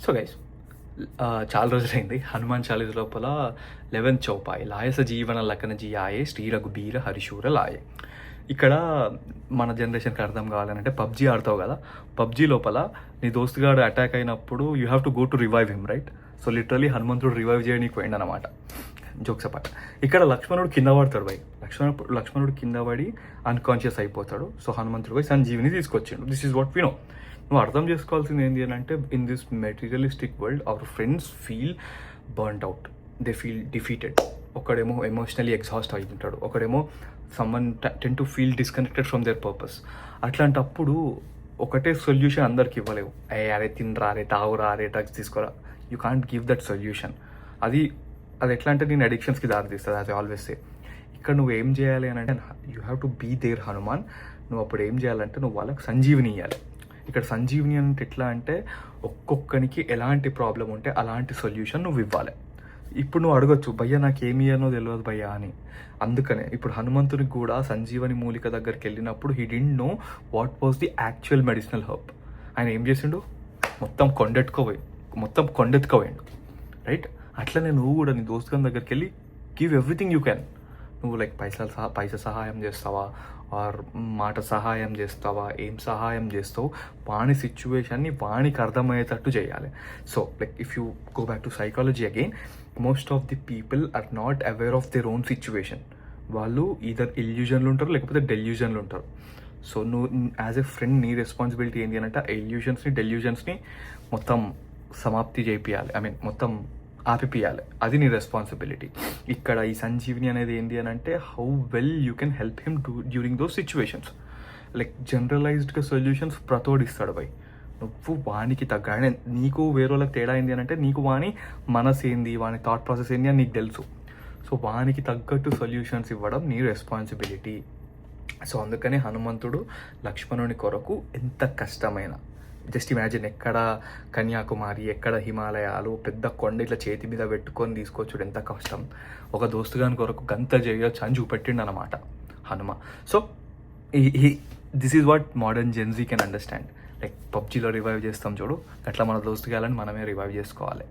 So guys, చాలా రోజులైంది. హనుమాన్ చాలీస లోపల 11 చౌపాయి లాయస జీవన లకన జియాయే శ్రీ రఘుబీర హరిశూర లాయే. ఇక్కడ మన జనరేషన్కి అర్థం కావాలంటే పబ్జీ ఆడతావు కదా, పబ్జీ లోపల నీ దోస్తుగాడు అటాక్ అయినప్పుడు you have to go to revive him, right? So literally హనుమంతుడు రివైవ్ చేయడానికి పోయిండనమాట. జోక్స్ అపార్ట్, ఇక్కడ లక్ష్మణుడు కింద పడతాడు బై. లక్ష్మణుడు కింద పడి అన్కాన్షియస్ అయిపోతాడు. సో హనుమంతుడు పోయి సంజీవిని తీసుకొచ్చిండు. This is what we know. నువ్వు అర్థం చేసుకోవాల్సింది ఏంటి అని అంటే, in this materialistic world our friends feel burned out, they feel defeated. ఒకడేమో ఎమోషనలీ ఎగ్జాస్ట్ అయి ఉంటాడు, ఒకడేమో someone tend to feel disconnected from their purpose. అట్లాంటప్పుడు ఒకటే సొల్యూషన్ అందరికి ఇవ్వలేవు. అరే తినరా, అరే తాగురా, అరే డ్రగ్స్ తీసుకోరా. You can't give that solution. అది ఎట్లా అంటే నేను అడిక్షన్స్కి దారితీస్తుంది, యాజ్ ఐ ఆల్వేస్ సే. ఇక్కడ నువ్వు ఏం చేయాలి అని అంటే, you have to be there Hanuman. నువ్వు అప్పుడు ఏం చేయాలంటే, నువ్వు వాళ్ళకి సంజీవిని ఇవ్వాలి. ఇక్కడ సంజీవిని అంటే ఎట్లా అంటే, ఒక్కొక్కరికి ఎలాంటి ప్రాబ్లం ఉంటే అలాంటి సొల్యూషన్ నువ్వు ఇవ్వాలి. ఇప్పుడు నువ్వు అడగొచ్చు, భయ్యా నాకు ఏమి ఇయ్యానో తెలియదు భయ్యా అని. అందుకనే ఇప్పుడు హనుమంతునికి కూడా సంజీవని మూలిక దగ్గరికి వెళ్ళినప్పుడు he didn't know what was the actual medicinal herb. ఆయన ఏం చేసిండు, మొత్తం కొండెత్తుకోపోయిండు, రైట్? అట్లనే నువ్వు కూడా నీ దోస్తుగన్ దగ్గరికి వెళ్ళి గివ్ ఎవ్రీథింగ్ యూ క్యాన్. నువ్వు లైక్ పైస సహాయం చేస్తావా, ఆర్ మాట సహాయం చేస్తావా, ఏం సహాయం చేస్తావు, వాని సిచ్యువేషన్ని వానికి అర్థమయ్యేటట్టు చేయాలి. So like if you go back to psychology again, most of the people are not aware of their own situation. వాళ్ళు ఈదర్ ఇల్యూజన్లు ఉంటారు లేకపోతే డెల్యూజన్లు ఉంటారు. సో నువ్వు యాజ్ ఎ ఫ్రెండ్ నీ రెస్పాన్సిబిలిటీ ఏంటి అంటే, ఆ డెల్యూజన్స్ని మొత్తం సమాప్తి చేపియాలి, ఐ మీన్ మొత్తం ఆపిపియాలి. అది నీ రెస్పాన్సిబిలిటీ. ఇక్కడ ఈ సంజీవిని అనేది ఏంటి అని అంటే, how well you can help him during those situations. Like జనరలైజ్డ్గా సొల్యూషన్స్ ప్రతోడిస్తాడు బై. నువ్వు వానికి తగ్గ, నీకు వేరే వాళ్ళకి తేడా ఏంటి అని అంటే, నీకు వాని మనసు ఏంది, వాని థాట్ ప్రాసెస్ ఏంటి అని నీకు తెలుసు. సో వానికి తగ్గట్టు సొల్యూషన్స్ ఇవ్వడం నీ రెస్పాన్సిబిలిటీ. సో అందుకనే హనుమంతుడు లక్ష్మణుని కొరకు ఎంత కష్టమైన, జస్ట్ ఇమాజిన్, ఎక్కడ కన్యాకుమారి, ఎక్కడ హిమాలయాలు, పెద్ద కొండ ఇట్లా చేతి మీద పెట్టుకొని తీసుకొచ్చుడు ఎంత కష్టం. ఒక దోస్తుగాని కొరకు గంత చేయొచ్చు అని చూపెట్టిండు అనమాట Hanuma. So this is what modern Gen Z can understand. Like పబ్జీలో రివైవ్ చేస్తాం చూడు, అట్లా మన దోస్తుగాలని మనమే రివైవ్ చేసుకోవాలి.